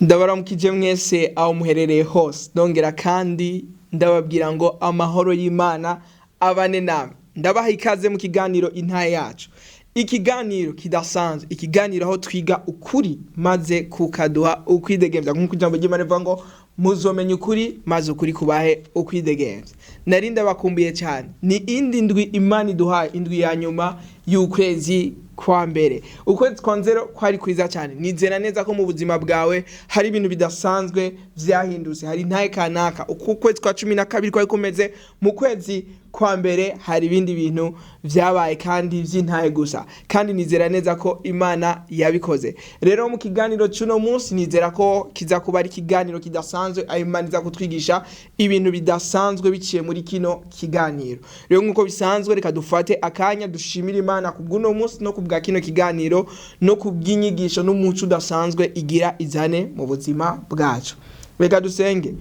Ndabaramukije mwese aho muherereye hose, ndongera kandi ndababwira ngo amahoro y'Imana abane namwe. Ndabaha ikaze mu kiganiro Intahe yacu. Ikiganiro kidasanzwe, ikiganiro aho twiga ukuri maze kukaduha ukwidegemvya, nk'uko ijambo ry'Imana rivuga ngo muzomenya ukuri maze ukuri kubahe ukwidegemvya. Nari ndabakumbuye cyane. Ni indi ndwi Imana iduhaye, indwi ya nyuma y'ukwezi kwa mbere. Ukwezi kwa nzero kwari kwiza cyane. Nizera neza ko mu buzima bwawe hari ibintu bidasanzwe vyahindutse. Hari intahe kanaka. Uko kwezi kwa 12 kwari kumeze, mu kwezi kwa mbere hari ibindi bintu vyabaye kandi vy'intahe gusa. Kandi nizera neza ko Imana yabikoze. Rero mu kiganiro cy'uno munsi nizera ko kiza kuba ari ikiganiro kidasanzwe, aho Imana iza kutwigisha ibintu bidasanzwe biciye muri kino kiganiro. Rero nkuko bisanzwe reka dufate akanya dushimira Imana kubw'uno munsi no kubwa kino kiganiro no kubw'inyigisho n'umuco udasanzwe igira izane mu buzima bwacu. Reka dusenge.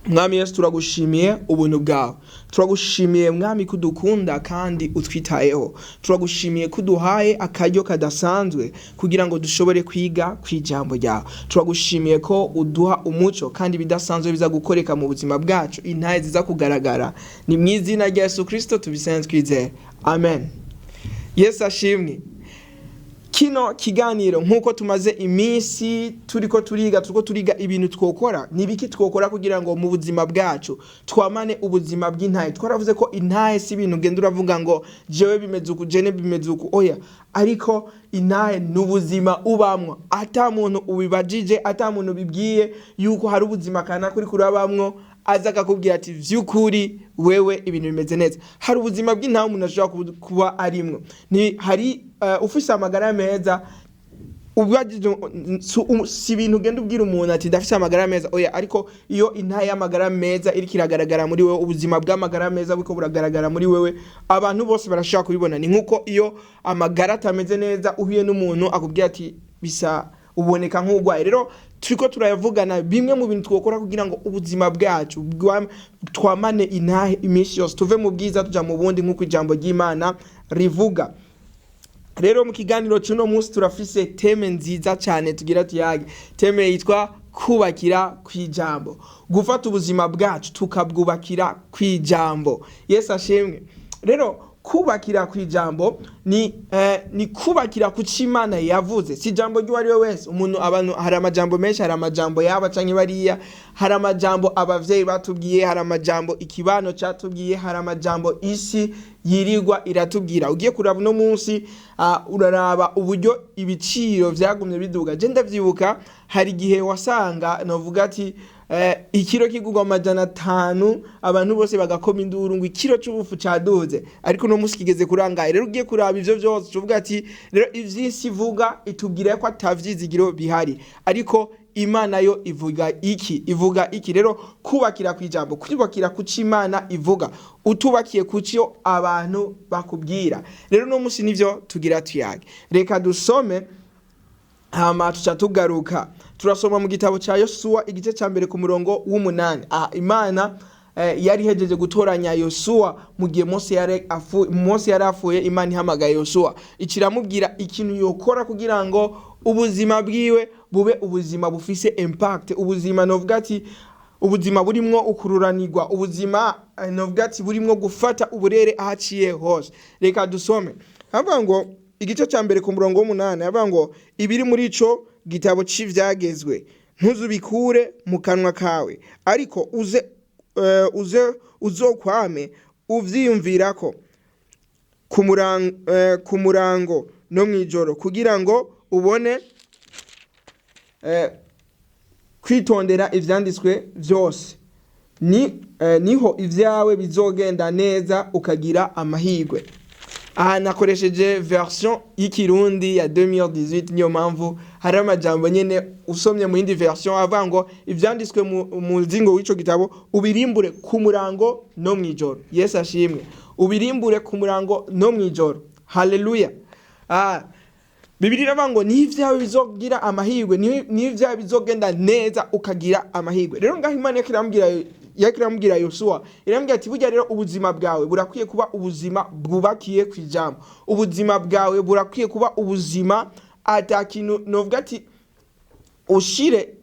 Mwami Yesu, turagushimiye ubuntu bwawe. Turagushimiye Mwami kudukunda kandi utwitayeho. Turagushimiye kuduhaye akaryo kadasanzwe kugira ngo dushobore kwiga kw'ijambo ryawe. Turagushimiye ko uduha umuco kandi bidasanzwe biza gukoreka mu buzima bwacu, intahe ziza kugaragara. Ni mu izina rya Yesu Kristo tubisenze twizeye. Amen. Yesu ashimwe. Kino kiganiro nkuko tumaze iminsi turiko turiga ibintu twokora, nibiki twokora kugira ngo mu buzima bwacu twamane ubuzima bw'intahe. Twaravuze ko intahe si ibintu ugenda uravuga ngo jewe bimeze uku, jene bimeze uku, oya, ariko intahe n'ubuzima ubamwo. Ata muntu ubibajije, ata muntu bibwiye yuko hari ubuzima kana kuri kurabamwo, aza akakubwira ati vy'ukuri wewe ibintu bimeze neza. Hari ubuzima bw'intahe umuntu ashobora kuba arimwo. Ni hari ufise amagara meza, ubajije si ibintu ugenda ubwira umuntu ati ndafise amagara meza, oya, ariko iyo intahe y'amagara meza iri kiragaragara muri wewe, ubuzima bw'amagara meza buko buragaragara muri wewe, abantu bose barashaka kubibona. Ni nkuko iyo amagara atameze neza uhuye n'umuntu akubwira ati bisa uboneka nk'ugwaye. Rero turiko turayavugana bimwe mu bintu twokora kugira ngo ubuzima bwacu twamane intahe iminsi yose, tuve mu bwiza tuja mu bundi nk'uko ijambo ry'Imana rivuga. Rero mu kiganiro cy'uno munsi turafise teme nziza cyane tugira tuyage. Teme yitwa Kwubakira Kw'Ijambo. Gufata ubuzima bwacu tukabwubakira kw'ijambo. Yesu ashimwe. Rero kubakira kw'ijambo ni kubakira ku Imana yavuze. Si ijambo ry'uwari we wese. Umuntu abantu hari amajambo menshi, hari amajambo yaba canke bariya, hari amajambo abavyeyi batubwiye, hari amajambo ikibano catubwiye, hari amajambo isi yirirwa iratubwira. Ugiye kuraba no munsi uraraba uburyo ibiciro vyagumye biduga. Je ndavyibuka hari gihe wasanga novuga ati ikiro kigurwa 500, abantu bose bagakoma induru ngo ikiro c'ubufu caduze, ariko no musi kigeze kurangaye. Rero ugiye kuraba ivyo vyose tuvuga ati rero ivyisi ivuga itubwira ko atavyizigiro bihari, ariko Imana yo ivuga iki? Rero kubakira kw'ijambo, kubakira ku Imana ivuga, utubakiye kucyo abantu bakubwira. Rero no musi nivyo tugira tuyage. Reka dusome hama tuca tugaruka. Turasoma mu gitabo ca Yosuwa igice ca mbere ku murongo w'8. Imana yari hejeje gutoranya Yosuwa mu gihe Mose yari afuye. Imana ihamagaye Yosuwa ikiramubwira ikintu yokora kugira ngo ubuzima bwiwe bube ubuzima bufise impact, ubuzima novuga ati ubuzima burimwo ukururanirwa, ubuzima novuga ati burimwo gufata uburere ahaciye hose. Reka dusome. Havuga ngo igice ca mbere ku murongo w'8, havuga ngo ibiri muri ico gitabo c'ivyagezwe ntuzubikure mu kanwa kawe, ariko uzokwame uvyiyumvirako ku murango no mwijoro, kugira ngo ubone kwitondera ivyanditswe vyose. Niho ivyawe bizogenda neza ukagira amahirwe. Aha nakoresheje version y'Ikirundi ya 2018, niyo mpamvu hari amajambo nyene usomye mu yindi version avuga ngo ivyanditswe mu zingo w'ico gitabo ubirimbure ku murango no mwijoro. Yesu ashimwe. Ubirimbure ku murango no mwijoro. Haleluya. Bibiri iravuga ngo n'ivyawe bizogira amahirwe, n'ivyawe bizogenda neza ukagira amahirwe. Rero ngaho Imana yakiramubwira Yosuwa, irambwira ati burya rero ubuzima bwawe burakwiye kuba ubuzima bwubakiye kw'ijambo. Ubuzima bwawe burakwiye kuba ubuzima atakintu novuga ati ushire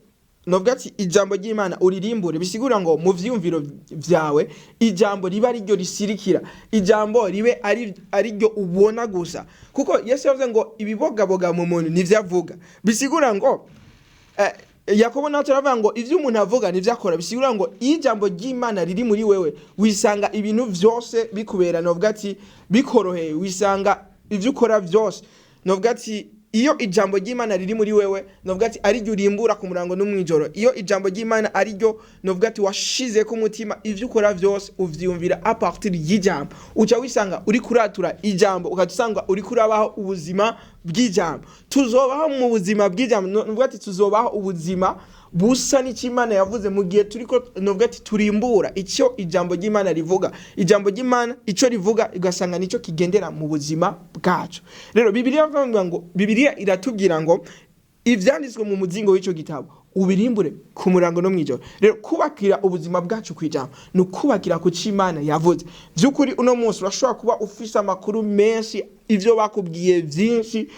novuga ati ijambo ry'Imana uririmbure bisigura ngo mu vyumviro vyawe ijambo riba ari ryo risirikira, ijambo ribe ari ryo ubona gusa, kuko Yesu yavuze ngo ibibogaboga mu muntu nivyo avuga, bisigura ngo Yakobo nawe turavuga ngo ivyo umuntu avuga nivyo akora, bisigura ngo ijambo ry'Imana riri muri wewe wisanga ibintu vyose bikubera, novuga ati bikoroheye, wisanga ivyo ukora vyose, novuga ati iyo ijambo ry'Imana riri muri wewe novuga ati ari ryo urimbura ku murango no mwijoro, iyo ijambo ry'Imana ari ryo novuga ati washize ku mutima, ivyo ukora vyose uvyumvira a partir y'ijambo, uca wisanga uri kuratura ijambo, ukatusanga uri kurabaho ubuzima bw'ijambo. Tuzobaho mu buzima bw'ijambo, novuga ati tuzobaho ubuzima busa n'Imana yavuze mu gihe turiko novuga ati turimbura icyo ijambo ry'Imana rivuga. Ijambo ry'Imana ico rivuga igasanga nico kigendera mu buzima bwacu. Rero Bibiliya iratubwira ngo ivyanditswe mu muzingo w'ico gitabo ubirimbure ku murango no mwijoro. Rero kubakira ubuzima bwacu kwijambo no kubakira ku c'Imana yavuze. Vyukuri uno munsi urashobora kuba ufise amakuru menshi, ivyo bakubwiye vyinshi.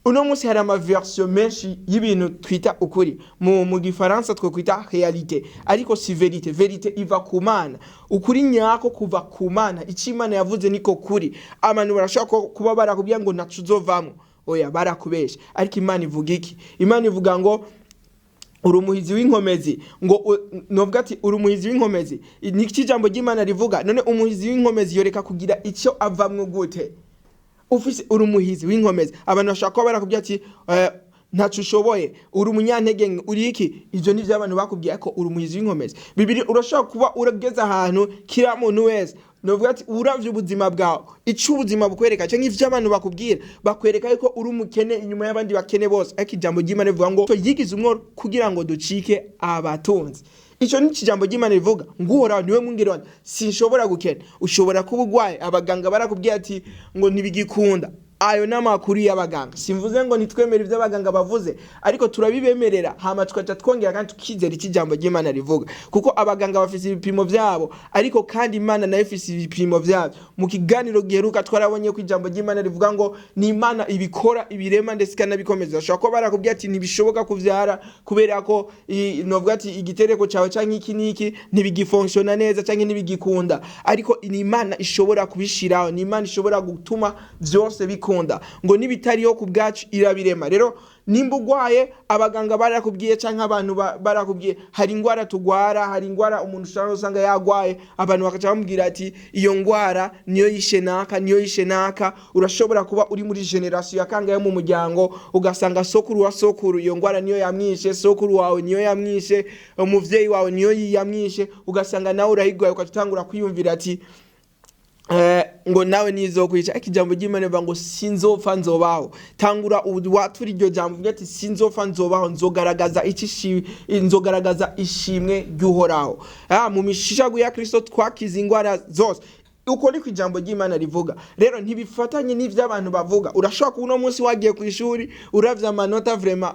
Uno munsi hari amaversion menshi y'ibintu twita ukuri, mu gifaransa twokwita réalité, ariko si vérité. Vérité iva ku Mana, ukuri nyako kuva ku Mana, ic'Imana yavuze niko kuri. Abantu barashaka kuba barakubwira ngo ntacuzovamo, oya barakubesha, ariko Imana ivuga iki? Imana ivuga ngo urumuhizi w'inkomezi, ngo novuga ati urumuhizi w'inkomezi niki ijambo ry'Imana rivuga. None umuhizi w'inkomezi yoreka kugira icyo avamwe gute? Ufise urumuhizi w'inkomezi, abantu bashaka kuba barakubwira ati ntacu ushoboye, uri umunyantege, uri iki? Ivyo nivyo abantu bakubwiye ko urumuhizi w'inkomezi. Bibiri urashaka kuba urageza ahantu kira muntu wese novuga ati uravye ubuzima bwawe, ico ubuzima bukwereka cyangwa ivyo abantu bakubwira bakwereka yuko uri umukene inyuma y'abandi bakene bose, ariko ijambo ry'Imana rivuga ngo yigize umworo kugira ngo ducike abatunzi. Ico ni ijambo ry'Imana rivuga ngo uhoraho niwe mwungeri wanje, sinshobora gukena. Ushobora kuba urwaye, abaganga barakubwiye ati ngo ntibigikunda, ayo n'amakuru y'abaganga, simvuze ngo nitwemere ivyo abaganga bavuze, ariko turabibemerera hama tukaca twongera kandi tukizera ijambo ry'Imana rivuga, kuko abaganga bafise ibipimo vyabo, ariko kandi Imana nayo ifise ibipimo vyabo. Mu kiganiro giheruka twarabonye ko ijambo ry'Imana rivuga ngo ni Imana ibikora ibirema ndetse ikanabikomeza. Ashobora kuba barakubwiye ati ntibishoboka kuvyara kubera ko novuga ati igitereko cawe canke iki niki ntibigifunctiona neza canke ntibigikunda, ariko ni Imana ishobora kubishiraho, ni Imana ishobora gutuma vyose bikunda, ngo nibitariho ku bwacu irabirema. Rero nimba ugwaye, abaganga barakubwiye canke abantu barakubwiye hari ingwara tugwara, hari ingwara umuntu usanga yagwaye, abantu bakaca bamubwira ati iyo ngwara niyo yishe naka, niyo yishe naka. Urashobora kuba uri muri generation yakangaye mu muryango, ugasanga sokuru wa sokuru iyo ngwara niyo yamwishe, sokuru wawe niyo yamwishe, umuvyeyi wawe niyo yamwishe, ugasanga nawe urahigwaye, ukatangura kwiyumvira ati ngo nawe nizokwica. Ariko ijambo ry'Imana rivuga ngo sinzopfa nzobaho. Tangura watura iryo jambo uvuga ati sinzopfa nzobaho, nzogaragaza ishimwe ry'uhoraho. Mu mishishago ya Kristo twakiza ingwara zose. Uko niko ijambo ry'Imana rivuga. Rero ntibifatanye n'ivyo abantu bavuga. Urashobora kuba uno munsi wagiye ku ishuri uravye amanota vraiment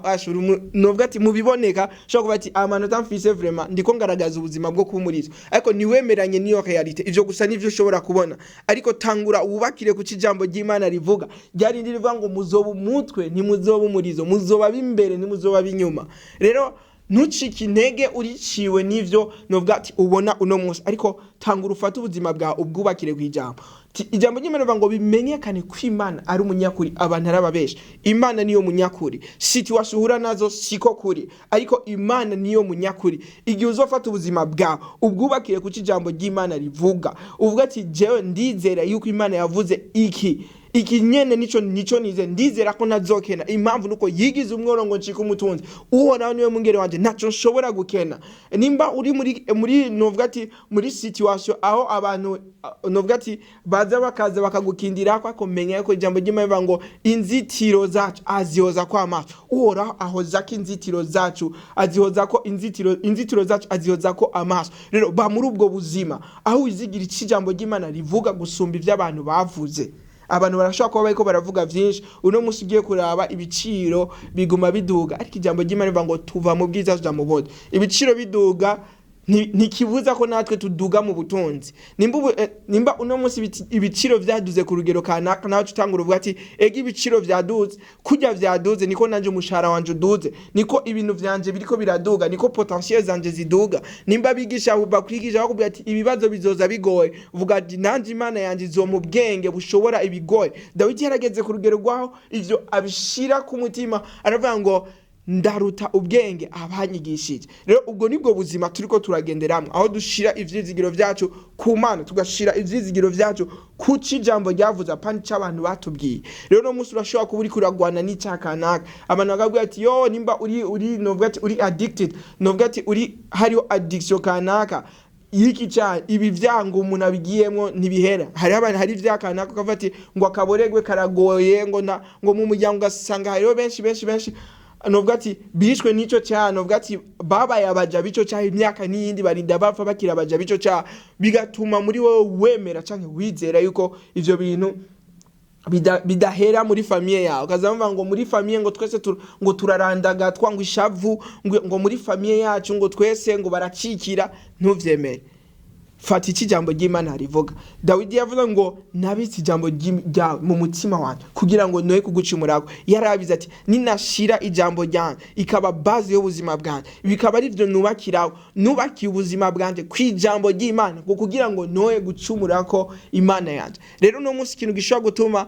novuga ati mubiboneka, ushobora kuba ati amanota mfise vraiment ndiko ngaragaza ubuzima bwo kumurizo, ariko niwemeranye niyo realite. Ivyo gusa nivyo ushobora kubona, ariko tangura wubakire ku cijambo ry'Imana rivuga. Ryari rivuga ngo muzoba umutwe ntimuzoba umurizo, muzoba bimbere ntimuzoba binyuma. Rero ntucike intege uriciwe n'ivyo novuga ati ubona uno munsi, ariko tangura ufate ubuzima bwawe ubwubakire kw'ijambo. Ijambo ry'Imana rivuga ngo bimenyekane ko Imana ari umunyakuri, abantu arababesha. Imana niyo munyakuri, situation uhura nazo siko kuri, ariko Imana niyo munyakuri. Igihe uzofata ubuzima bwawe ubwubakire ku cijambo ry'Imana rivuga, uvuga ati jewe ndizera yuko Imana yavuze iki nyene nico nize, ndizera ko ntazokena. Impamvu nuko yigize umworo ngo ncike umutunzi, uhoraho niwe mwungeri wanje, ntaco nshobora gukena. Nimba uri muri novuga ati muri situation aho abantu novuga ati baza bakaza bakagukindira ko akomenya ko ijambo ry'Imana rivuga ngo inzitiro zacu azihoza ko amaso. Uhoraho ahoza ko inzitiro zacu azihoza ko inzitiro zacu azihoza ko amaso. Rero ba muri ubwo buzima aho wizigira ijambo ry'Imana rivuga gusumba ivyo abantu bavuze. Abantu barashaka kuba bariko baravuga vyinshi. Uno munsi ugiye kuraba ibiciro biguma biduga, ariko ijambo ry'Imana rivuga ngo tuva mu bwiza tuja mu bubi. Ibiciro biduga ntikibuza ko natwe tuduga mu butunzi. Nimba uno munsi ibiciro vyaduze ku rugero kanaka, nawe tutangura uvuga ati ega ibiciro vyaduze, kurya vyaduze niko nanje umushahara wanje uduze, niko ibintu vyanje biriko biraduga, niko potentiel zanje ziduga. Nimba bigisha bakwigisha bakubwira ati ibibazo bizoza bigoye, uvuga ati nanje Imana yanje izo mu bwenge bushobora ibigoye. Dawidi yarageze ku rugero rwaho ivyo abishira ku mutima, aravuga ngo ndaruta ubwenge abanyigishije. Rero ubwo nibwo buzima turiko turagenderamwe, aho dushira ivyizigiro vyacu ku Mana, tugashira ivyizigiro vyacu ku cijambo ryavuze apana c'abantu batubwiye. Rero no musi urashobora kuba uri kuragwana n'icyakanaka, abantu bakabwira ati yo nimba uri novuga ati uri addicted, novuga ati uri hariho addiction kanaka iki cyane, ibi vyango umuntu abigiyemo ntibihera. Hari vyakanaka kavuga ati ngo akaboregwe karagoye, ngo mu muryango gasanga hariho benshi novuga ati bishwe nico cyane, novuga ati babaye abaja bico cyaha imyaka n'iyindi barinda bapfa bakira abaja bico cyaha, bigatuma muri wowe wemera canke wizera yuko ivyo bintu bidahera muri famiye yawe. Ukazamva ngo muri famiye ngo twese ngo turarandaga twangwa ishavu, ngo muri famiye yacu ngo twese ngo baracikira. Ntuvyemere, fata iki jambo ry'Imana rivuga. Dawidi yavuze ngo nabitse ijambo ryawe mu mutima wanjye kugira ngo noye kugucumurako. Yarabize ati ninashira ijambo ryanjye ikaba base y'ubuzima bwanjye, bikaba ari byo nubakiye ubuzima bwanjye kw'ijambo ry'Imana kugira ngo noye gucumurako Imana yanjye. Rero no munsi ikintu gishobora gutuma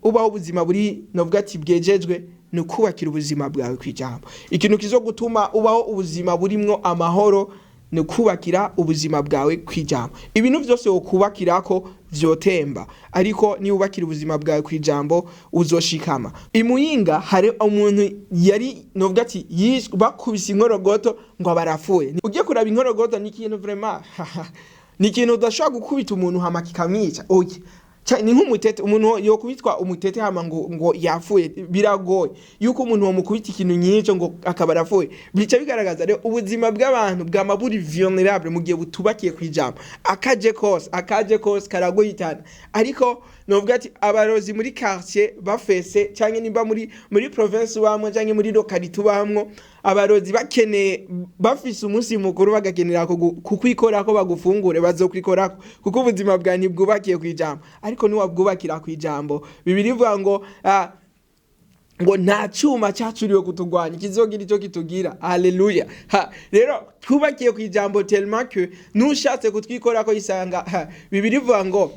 ubaho ubuzima buri novuga ati bwejejwe ni kubakira ubuzima bwawe kw'ijambo. Ikintu kizo gutuma ubaho ubuzima burimwo amahoro ni kubakira ubuzima bwawe kw'ijambo. Ibintu vyose ukubakirako vyotemba, ariko ni ubakira ubuzima bwawe kw'ijambo uzoshikama. Imuyinga hari umuntu yari novuga ati bakubise inkorogoto ngo abarafuye. Ugiye kuraba inkorogoto ni ikintu vraiment ni ikintu udashobora gukubita umuntu hama kikamwica. Oye ni nk'umutete, umuntu yokubitwa umutete hama ngo yafuye biragoye. Yuko umuntu wamukubita ikintu nyinshi ngo akabarafuye, bica bigaragaza rero ubuzima bw'abantu bw'amaburi vulnerable mu gihe butubakiye kw'ijambo. Akaje kose karagoyitana. Ariko novuga ati abarozi muri quartier bafese cyangwa nimba muri province bamwe cyangwa muri localité bamwe, abarozi bakeneye bafise umunsi mukuru bagakenera kukwikora ko bagufungure bazokwikorako, kuko ubuzima bwa ntibwubakiye kw'ijambo. Ariko ni wabwubakira kw'ijambo. Bibiri ivuga ngo nta cyuma cyacuriwe kutugwanya kizogira icyo kitugira. Haleluya. Rero twubakiye kw'ijambo tellement que nushatse kutwikora ko isanga Bibiri ivuga ngo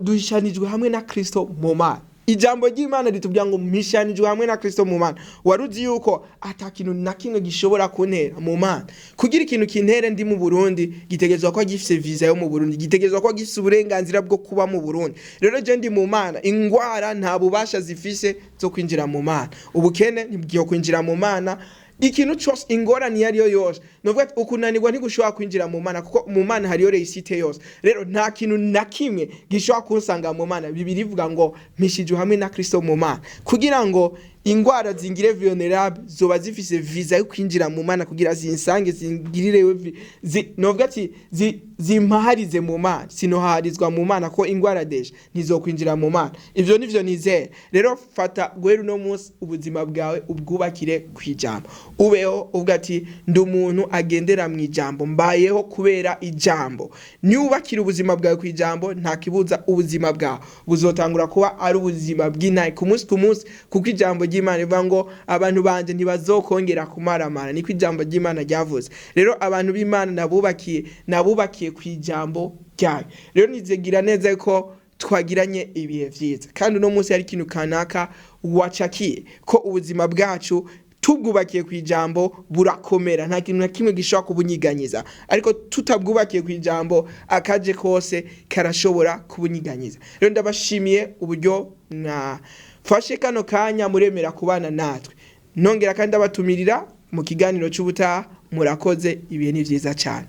duhishanijwe hamwe na Kristo mu Mana. Ijambo ry'Imana ritubwira ngo mpishanijwe hamwe na Kristo mu Mana. Waruzi yuko atakintu na kimwe gishobora kuntera mu Mana. Kugira ikintu kintere ndi mu Burundi gitegezwa ko gifise visa yo mu Burundi, gitegezwa ko gifise uburenganzira bwo kuba mu Burundi. Rero je ndi mu Mana, ingwara nta bubasha zifise zo kwinjira mu Mana, ubukene ntibwiye kwinjira mu Mana. Ikintu cyose ingorane yariyo yose novuga ukunanirwa ntigushobora kwinjira mu Mana, kuko mu Mana hariyo reisite yose. Rero nta kintu na kimwe gishobora kunsanga mu Mana. Bibiri ivuga ngo mpishijwe hamwe na Kristo mu Mana, kugira ngo ingwara zingire vulnerable zoba zifise visa yo kwinjira mu Mana, kugira zinsange zingirire novuga ati zimpaharize mu Mana. Sinoharizwa mu Mana ko ingwara deje ntizokwinjira mu Mana. Ivyo nivyo nizere. Rero fata guhera no munsi ubuzima bwawe ubwubakire kw'ijambo. Ubeho uvuga ati ndi umuntu agendera mu ijambo, mbayeho kubera ijambo. Ni ubakira ubuzima bwawe kw'ijambo, nta kibuza ubuzima bwawe buzotangura kuba ari ubuzima bw'inaye ku munsi kuko ijambo ry'Imana rivuga ngo abantu banje ntibazokongera kumaramara, niko ijambo ry'Imana ryavuze. Rero abantu b'Imana nabubakiye kw'ijambo ryayo. Rero nizegira neza ko twagiranye ibihe vyiza, kandi no munsi hari ikintu kanaka wacakiye ko ubuzima bwacu tubwubakiye kw'ijambo burakomera, nta kintu na kimwe gishobora kubunyiganyiza. Ariko tutabwubakiye kw'ijambo akaje kose karashobora kubunyiganyiza. Rero ndabashimiye uburyo fashe kano kanya muremera kubana natwe. Nongera kandi abatumirira mu kiganiro cy'ubutaha. Murakoze, ibihe ni vyiza cyane.